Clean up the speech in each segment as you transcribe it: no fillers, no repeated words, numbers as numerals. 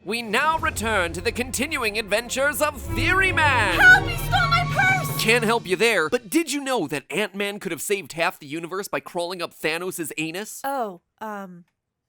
We now return to the continuing adventures of Theoryman! Help! He stole my purse! Can't help you there, but did you know that Ant-Man could have saved half the universe by crawling up Thanos' anus? Oh,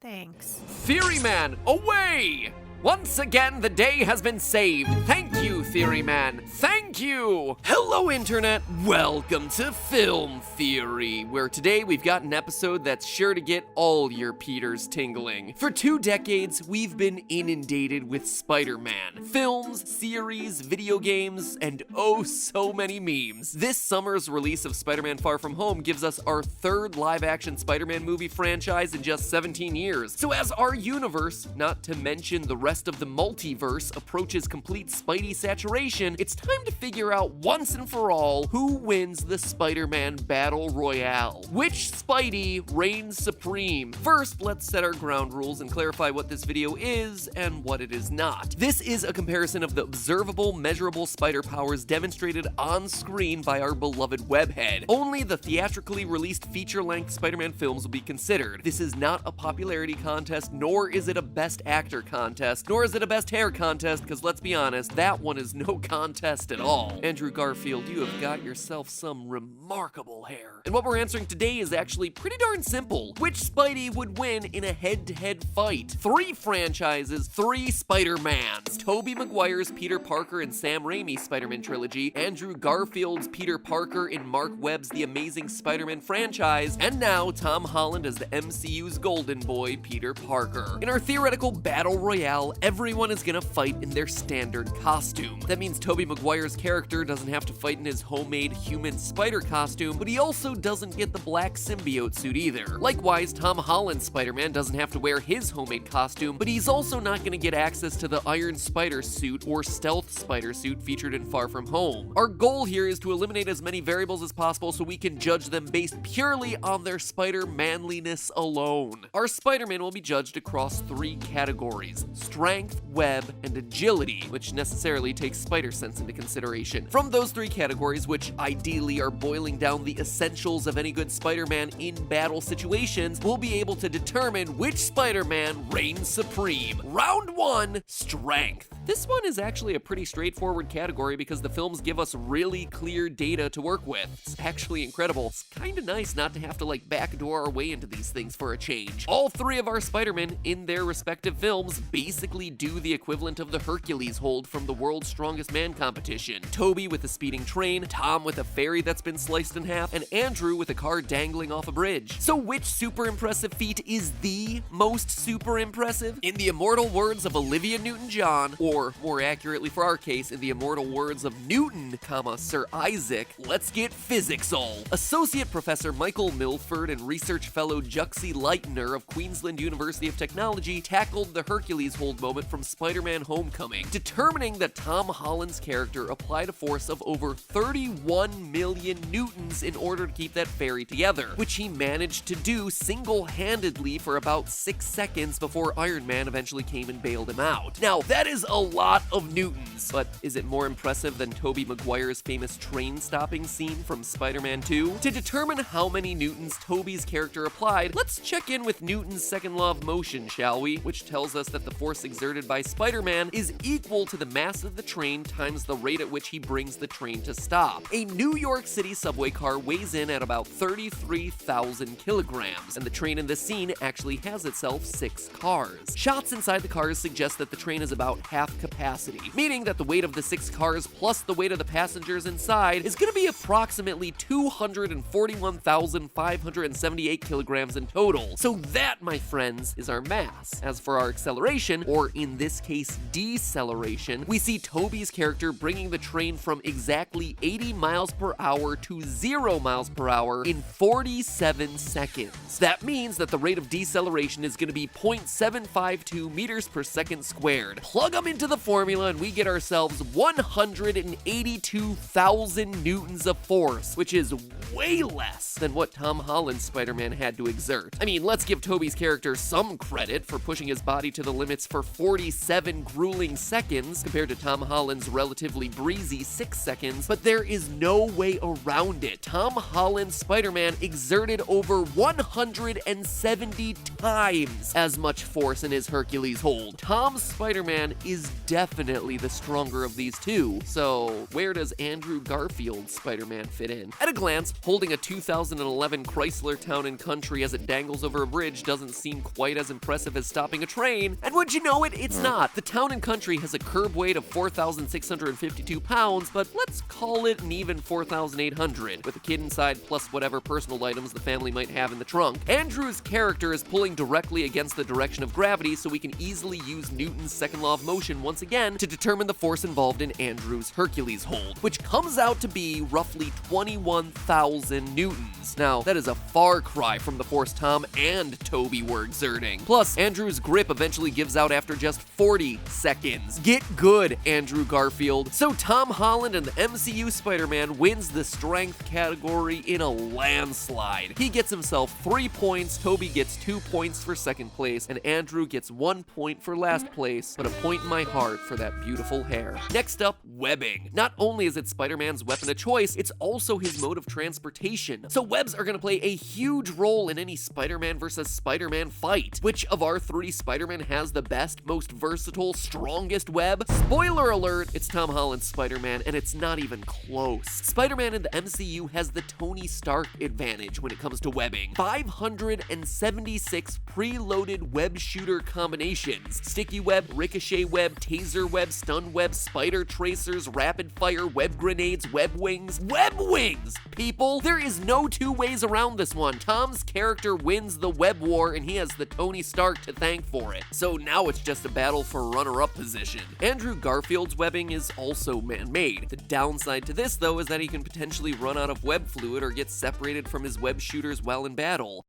thanks. Theoryman, away! Once again, the day has been saved. Thank you, Theoryman. Thank you! Hello, Internet. Welcome to Film Theory, where today we've got an episode that's sure to get all your Peters tingling. For 2 decades, we've been inundated with Spider-Man. Films, series, video games, and oh so many memes. This summer's release of Spider-Man Far From Home gives us our 3rd live-action Spider-Man movie franchise in just 17 years. So as our universe, not to mention the rest of the multiverse, approaches complete Spidey saturation, it's time to figure out once and for all who wins the Spider-Man Battle Royale. Which Spidey reigns supreme? First, let's set our ground rules and clarify what this video is and what it is not. This is a comparison of the observable, measurable spider powers demonstrated on screen by our beloved webhead. Only the theatrically released feature-length Spider-Man films will be considered. This is not a popularity contest, nor is it a best actor contest, nor is it a best hair contest, because let's be honest, that one is no contest at all. Andrew Garfield, you have got yourself some remarkable hair. And what we're answering today is actually pretty darn simple. Which Spidey would win in a head-to-head fight? 3 franchises, 3 Spider-Mans. Tobey Maguire's Peter Parker and Sam Raimi's Spider-Man trilogy, Andrew Garfield's Peter Parker in Mark Webb's The Amazing Spider-Man franchise, and now Tom Holland as the MCU's golden boy, Peter Parker. In our theoretical battle royale, everyone is gonna fight in their standard costume. That means Tobey Maguire's character doesn't have to fight in his homemade human spider costume, but he also doesn't get the black symbiote suit either. Likewise, Tom Holland's Spider-Man doesn't have to wear his homemade costume, but he's also not gonna get access to the Iron Spider suit or Stealth Spider suit featured in Far From Home. Our goal here is to eliminate as many variables as possible so we can judge them based purely on their spider manliness alone. Our Spider-Man will be judged across 3 categories: strength, web, and agility, which necessarily takes spider sense into consideration. From those 3 categories, which ideally are boiling down the essentials of any good Spider-Man in battle situations, we'll be able to determine which Spider-Man reigns supreme. Round 1, strength. This one is actually a pretty straightforward category because the films give us really clear data to work with. It's actually incredible. It's kinda nice not to have to backdoor our way into these things for a change. All 3 of our Spider-Men in their respective films basically do the equivalent of the Hercules hold from the World's Strongest Man competition. Tobey with a speeding train, Tom with a ferry that's been sliced in half, and Andrew with a car dangling off a bridge. So which super impressive feat is the most super impressive? In the immortal words of Olivia Newton-John, or more accurately for our case, in the immortal words of Newton, Sir Isaac, let's get physicsal. Associate Professor Michael Milford and research fellow Juxie Leitner of Queensland University of Technology tackled the Hercules hold moment from Spider-Man Homecoming, determining that Tom Holland's character applied a force of over 31 million newtons in order to keep that ferry together, which he managed to do single-handedly for about 6 seconds before Iron Man eventually came and bailed him out. Now, that is a lot of newtons, but is it more impressive than Tobey Maguire's famous train-stopping scene from Spider-Man 2? To determine how many newtons Tobey's character applied, let's check in with Newton's second law of motion, shall we? Which tells us that the force exerted by Spider-Man is equal to the mass of the train times the rate at which he brings the train to stop. A New York City subway car weighs in at about 33,000 kilograms, and the train in this scene actually has itself 6 cars. Shots inside the cars suggest that the train is about half capacity, meaning that the weight of the 6 cars plus the weight of the passengers inside is going to be approximately 241,578 kilograms in total. So that, my friends, is our mass. As for our acceleration, or in this case deceleration, we see Tobey's character bringing the train from exactly 80 miles per hour to 0 miles per hour in 47 seconds. That means that the rate of deceleration is going to be 0.752 meters per second squared. Plug them into to the formula and we get ourselves 182,000 newtons of force, which is way less than what Tom Holland's Spider-Man had to exert. I mean, let's give Tobey's character some credit for pushing his body to the limits for 47 grueling seconds compared to Tom Holland's relatively breezy 6 seconds, but there is no way around it. Tom Holland's Spider-Man exerted over 170 times as much force in his Hercules hold. Tom's Spider-Man is definitely the stronger of these two, so where does Andrew Garfield's Spider-Man fit in? At a glance, holding a 2011 Chrysler Town and Country as it dangles over a bridge doesn't seem quite as impressive as stopping a train, and would you know it, it's not. The Town and Country has a curb weight of 4,652 pounds, but let's call it an even 4,800, with a kid inside plus whatever personal items the family might have in the trunk. Andrew's character is pulling directly against the direction of gravity, so we can easily use Newton's second law of motion once again to determine the force involved in Andrew's Hercules hold, which comes out to be roughly 21,000 newtons. Now, that is a far cry from the force Tom and Tobey were exerting. Plus, Andrew's grip eventually gives out after just 40 seconds. Get good, Andrew Garfield. So Tom Holland and the MCU Spider-Man wins the strength category in a landslide. He gets himself 3 points, Tobey gets 2 points for second place, and Andrew gets 1 point for last place, but a point in my heart for that beautiful hair. Next up, webbing. Not only is it Spider-Man's weapon of choice, it's also his mode of transportation. So webs are gonna play a huge role in any Spider-Man versus Spider-Man fight. Which of our 3 Spider-Man has the best, most versatile, strongest web? Spoiler alert, it's Tom Holland's Spider-Man, and it's not even close. Spider-Man in the MCU has the Tony Stark advantage when it comes to webbing. 576 preloaded web shooter combinations. Sticky web, ricochet web, taser web, stun web, spider tracers, rapid fire, web grenades, web wings. Web wings, people! There is no two ways around this one. Tom's character wins the web war, and he has the Tony Stark to thank for it. So now it's just a battle for runner-up position. Andrew Garfield's webbing is also man-made. The downside to this, though, is that he can potentially run out of web fluid or get separated from his web shooters while in battle.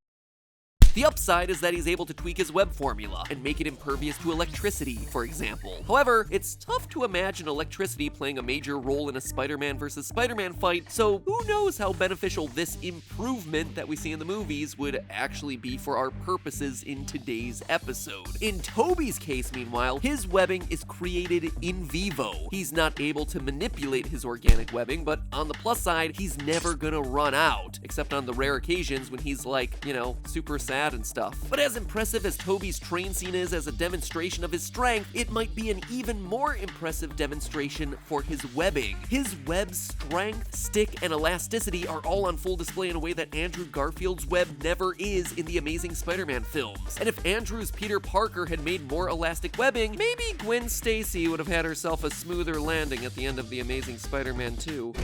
The upside is that he's able to tweak his web formula and make it impervious to electricity, for example. However, it's tough to imagine electricity playing a major role in a Spider-Man versus Spider-Man fight, so who knows how beneficial this improvement that we see in the movies would actually be for our purposes in today's episode. In Tobey's case, meanwhile, his webbing is created in vivo. He's not able to manipulate his organic webbing, but on the plus side, he's never gonna run out, except on the rare occasions when he's like, you know, super sad and stuff. But as impressive as Tobey's train scene is as a demonstration of his strength, it might be an even more impressive demonstration for his webbing. His web's strength, stick, and elasticity are all on full display in a way that Andrew Garfield's web never is in the Amazing Spider-Man films. And if Andrew's Peter Parker had made more elastic webbing, maybe Gwen Stacy would have had herself a smoother landing at the end of The Amazing Spider-Man 2.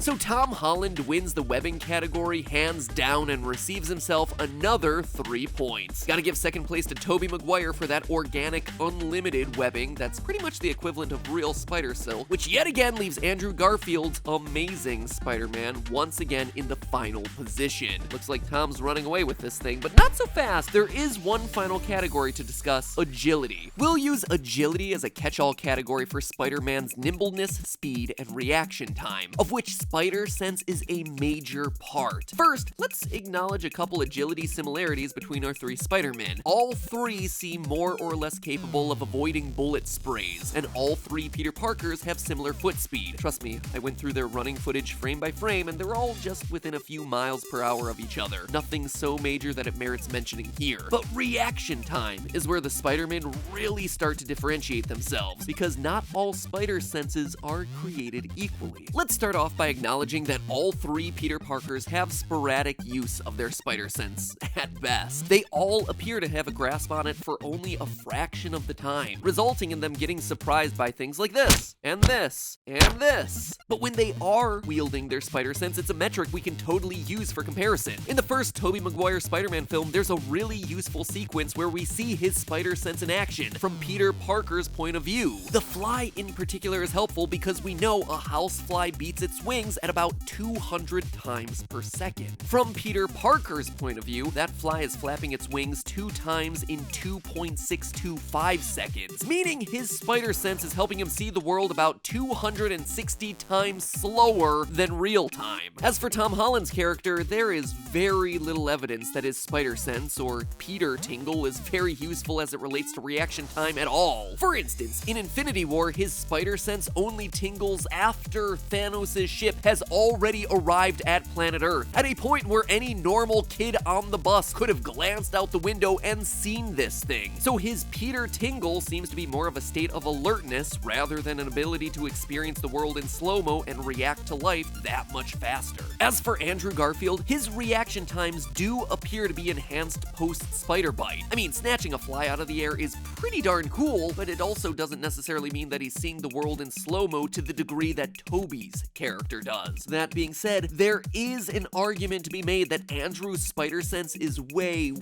So Tom Holland wins the webbing category hands down and receives himself another 3 points. Gotta give second place to Tobey Maguire for that organic, unlimited webbing that's pretty much the equivalent of real spider silk, which yet again leaves Andrew Garfield's Amazing Spider-Man once again in the final position. Looks like Tom's running away with this thing, but not so fast. There is one final category to discuss: agility. We'll use agility as a catch-all category for Spider-Man's nimbleness, speed, and reaction time, of which spider sense is a major part. First, let's acknowledge a couple agility similarities between our 3 Spider-Men. All 3 seem more or less capable of avoiding bullet sprays, and all 3 Peter Parkers have similar foot speed. Trust me, I went through their running footage frame by frame, and they're all just within a few miles per hour of each other. Nothing so major that it merits mentioning here. But reaction time is where the Spider-Men really start to differentiate themselves, because not all spider senses are created equally. Let's start off by acknowledging that all 3 Peter Parkers have sporadic use of their spider sense, at best. They all appear to have a grasp on it for only a fraction of the time, resulting in them getting surprised by things like this, and this, and this. But when they are wielding their spider sense, it's a metric we can totally use for comparison. In the first Tobey Maguire Spider-Man film, there's a really useful sequence where we see his spider sense in action from Peter Parker's point of view. The fly in particular is helpful because we know a housefly beats its wings wings at about 200 times per second. From Peter Parker's point of view, that fly is flapping its wings 2 times in 2.625 seconds, meaning his spider sense is helping him see the world about 260 times slower than real time. As for Tom Holland's character, there is very little evidence that his spider sense, or Peter tingle, is very useful as it relates to reaction time at all. For instance, in Infinity War, his spider sense only tingles after Thanos' ship has already arrived at planet Earth, at a point where any normal kid on the bus could have glanced out the window and seen this thing. So his Peter tingle seems to be more of a state of alertness rather than an ability to experience the world in slow-mo and react to life that much faster. As for Andrew Garfield, his reaction times do appear to be enhanced post-spider bite. I mean, snatching a fly out of the air is pretty darn cool, but it also doesn't necessarily mean that he's seeing the world in slow-mo to the degree that Tobey's character does. That being said, there is an argument to be made that Andrew's spider sense is way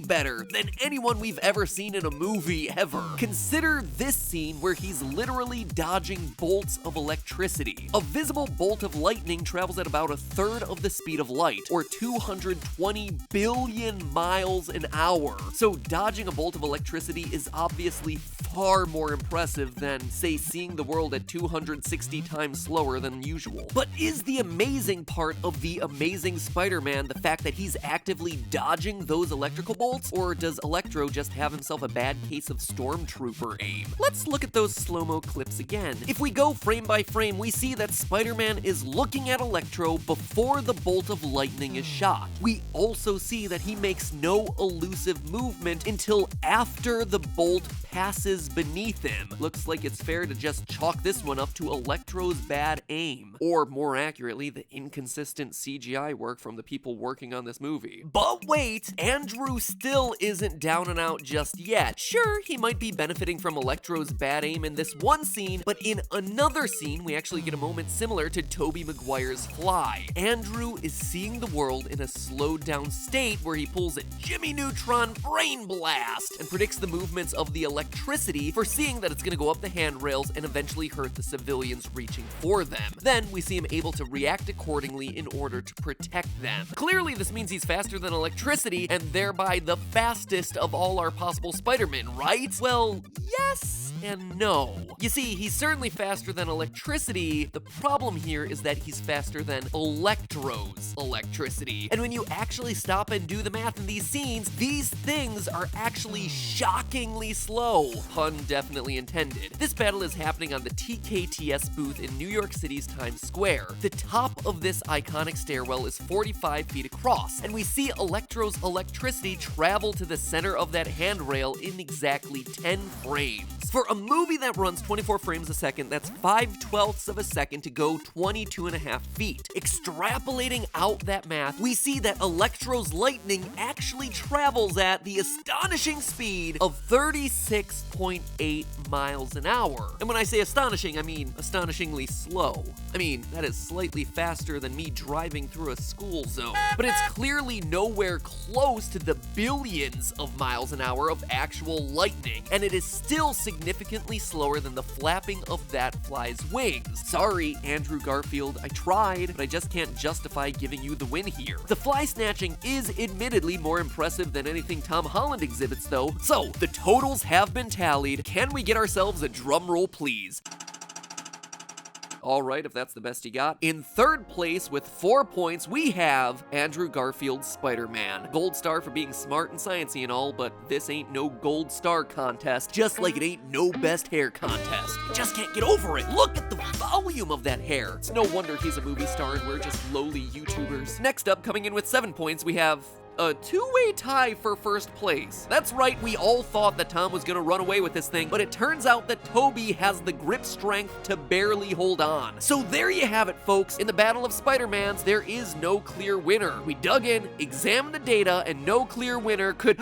better than anyone we've ever seen in a movie ever. Consider this scene where he's literally dodging bolts of electricity. A visible bolt of lightning travels at about 1/3 of the speed of light, or 220 billion miles an hour. So dodging a bolt of electricity is obviously far more impressive than, say, seeing the world at 260 times slower than usual. But is the amazing part of the Amazing Spider-Man the fact that he's actively dodging those electrical bolts, or does Electro just have himself a bad case of Stormtrooper aim? Let's look at those slow-mo clips again. If we go frame by frame, we see that Spider-Man is looking at Electro before the bolt of lightning is shot. We also see that he makes no elusive movement until after the bolt passes beneath him. Looks like it's fair to just chalk this one up to Electro's bad aim, or more accurately, the inconsistent CGI work from the people working on this movie. But wait, Andrew still isn't down and out just yet. Sure, he might be benefiting from Electro's bad aim in this one scene, but in another scene, we actually get a moment similar to Tobey Maguire's Fly. Andrew is seeing the world in a slowed down state where he pulls a Jimmy Neutron brain blast and predicts the movements of the electricity, foreseeing that it's gonna go up the handrails and eventually hurt the civilians reaching for them. Then we see him able to react accordingly in order to protect them. Clearly, this means he's faster than electricity and thereby the fastest of all our possible Spider-Men, right? Well, yes and no. You see, he's certainly faster than electricity. The problem here is that he's faster than Electro's electricity. And when you actually stop and do the math in these scenes, these things are actually shockingly slow. Pun definitely intended. This battle is happening on the TKTS booth in New York City's Times Square. The top of this iconic stairwell is 45 feet across, and we see Electro's electricity travel to the center of that handrail in exactly 10 frames. For a movie that runs 24 frames a second, that's 5/12 of a second to go 22.5 feet. Extrapolating out that math, we see that Electro's lightning actually travels at the astonishing speed of 36.8 miles an hour. And when I say astonishing, I mean astonishingly slow. I mean, that is slightly faster than me driving through a school zone. But it's clearly nowhere close to the billions of miles an hour of actual lightning, and it is still significantly slower than the flapping of that fly's wings. Sorry, Andrew Garfield, I tried, but I just can't justify giving you the win here. The fly snatching is admittedly more impressive than anything Tom Holland exhibits though, so the totals have been tallied. Can we get ourselves a drum roll, please? Alright, if that's the best you got. In third place with 4 points, we have Andrew Garfield's Spider-Man. Gold star for being smart and sciencey and all, but this ain't no gold star contest, just like it ain't no best hair contest. You just can't get over it. Look at the volume of that hair. It's no wonder he's a movie star and we're just lowly YouTubers. Next up, coming in with 7 points, we have a two-way tie for first place. That's right, we all thought that Tom was gonna run away with this thing, but it turns out that Tobey has the grip strength to barely hold on. So there you have it, folks. In the battle of Spider-Mans, there is no clear winner. We dug in, examined the data, and no clear winner could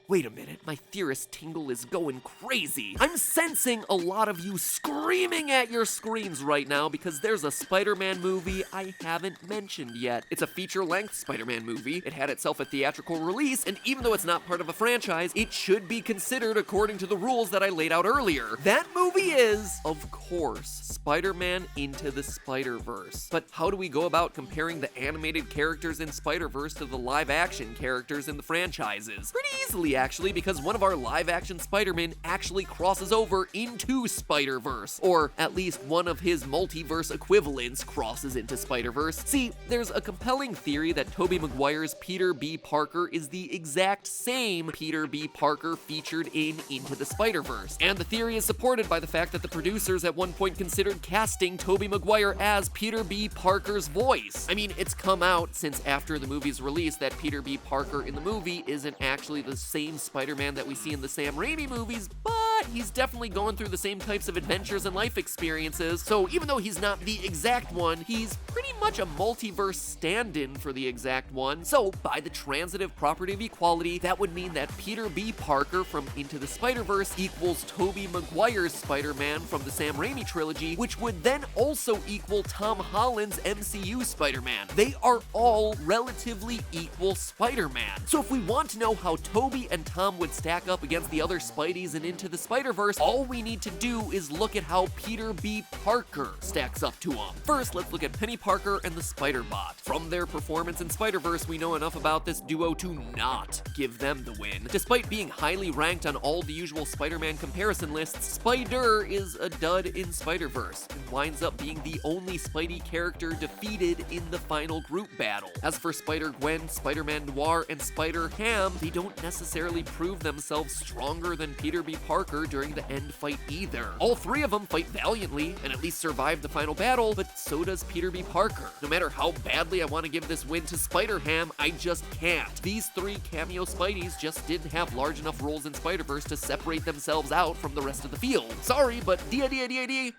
Wait a minute, my theorist tingle is going crazy. I'm sensing a lot of you screaming at your screens right now because there's a Spider-Man movie I haven't mentioned yet. It's a feature-length Spider-Man movie. It had itself a theatrical release, and even though it's not part of a franchise, it should be considered according to the rules that I laid out earlier. That movie is, of course, Spider-Man Into the Spiderverse. But how do we go about comparing the animated characters in Spiderverse to the live-action characters in the franchises? Pretty easily, actually, because one of our live-action Spider-Man actually crosses over into Spiderverse, or at least one of his multiverse equivalents crosses into Spiderverse. See, there's a compelling theory that Tobey Maguire's Peter B. Parker is the exact same Peter B. Parker featured in Into the Spiderverse, and the theory is supported by the fact that the producers at one point considered casting Tobey Maguire as Peter B. Parker's voice. I mean, it's come out since after the movie's release that Peter B. Parker in the movie isn't actually the same Spider-Man that we see in the Sam Raimi movies, but he's definitely going through the same types of adventures and life experiences, so even though he's not the exact one, he's pretty much a multiverse stand-in for the exact one. So, by the transitive property of equality, that would mean that Peter B. Parker from Into the Spider-Verse equals Tobey Maguire's Spider-Man from the Sam Raimi trilogy, which would then also equal Tom Holland's MCU Spider-Man. They are all relatively equal Spider-Man. So if we want to know how Tobey and Tom would stack up against the other Spideys in Into the Spider-Verse, all we need to do is look at how Peter B. Parker stacks up to them. First, let's look at Penny Parker and the Spider-Bot. From their performance in Spider-Verse, we know enough about this duo to not give them the win. Despite being highly ranked on all the usual Spider-Man comparison lists, Spider is a dud in Spider-Verse and winds up being the only Spidey character defeated in the final group battle. As for Spider-Gwen, Spider-Man Noir, and Spider-Ham, they don't necessarily prove themselves stronger than Peter B. Parker during the end fight either. All three of them fight valiantly and at least survive the final battle, but so does Peter B. Parker. No matter how badly I want to give this win to Spider-Ham, I just can't. These three cameo Spideys just didn't have large enough roles in Spider-Verse to separate themselves out from the rest of the field. Sorry, but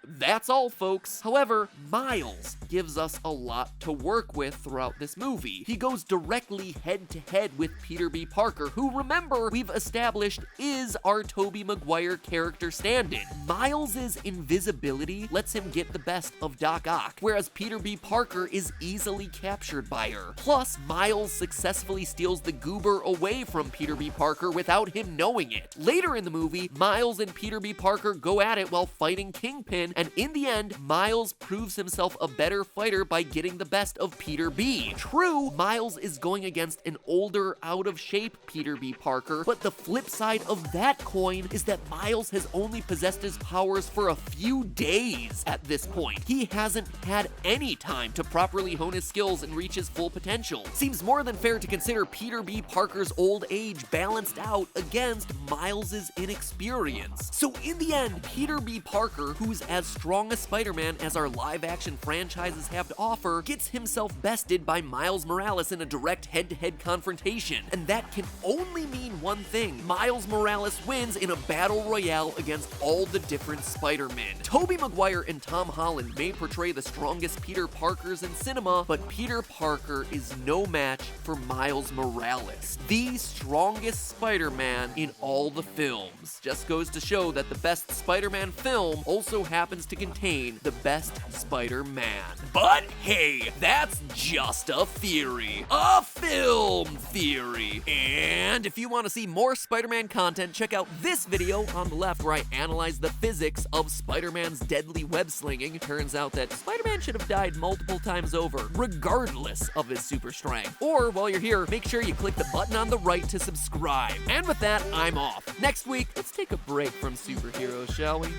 that's all, folks. However, Miles gives us a lot to work with throughout this movie. He goes directly head-to-head with Peter B. Parker, who, remember, we've established is our Tobey Maguire character stand-in. Miles' invisibility lets him get the best of Doc Ock, whereas Peter B. Parker is easily captured by her. Plus, Miles successfully steals the goober away from Peter B. Parker without him knowing it. Later in the movie, Miles and Peter B. Parker go at it while fighting Kingpin, and in the end, Miles proves himself a better fighter by getting the best of Peter B. True, Miles is going against an older, out-of-shape Peter B. Parker, but the flip side of that coin is that Miles has only possessed his powers for a few days at this point. He hasn't had any time to properly hone his skills and reach his full potential. Seems more than fair to consider Peter B. Parker's old age balanced out against Miles' inexperience. So in the end, Peter B. Parker, who's as strong a Spider-Man as our live-action franchises have to offer, gets himself bested by Miles Morales in a direct head-to-head confrontation. And that can only mean one thing. Miles Morales wins in a battle royale against all the different Spider-Men. Tobey Maguire and Tom Holland may portray the strongest Peter Parkers in cinema, but Peter Parker is no match for Miles Morales, the strongest Spider-Man in all the films. Just goes to show that the best Spider-Man film also happens to contain the best Spider-Man. But hey, that's just a theory. A film theory. And if you want to see more Spider-Man content, check out this video on the left where I analyze the physics of Spider-Man's deadly web slinging. Turns out that Spider-Man should have died multiple times over, regardless of his super strength. Or while you're here, make sure you click the button on the right to subscribe. And with that, I'm off. Next week, let's take a break from superheroes, shall we?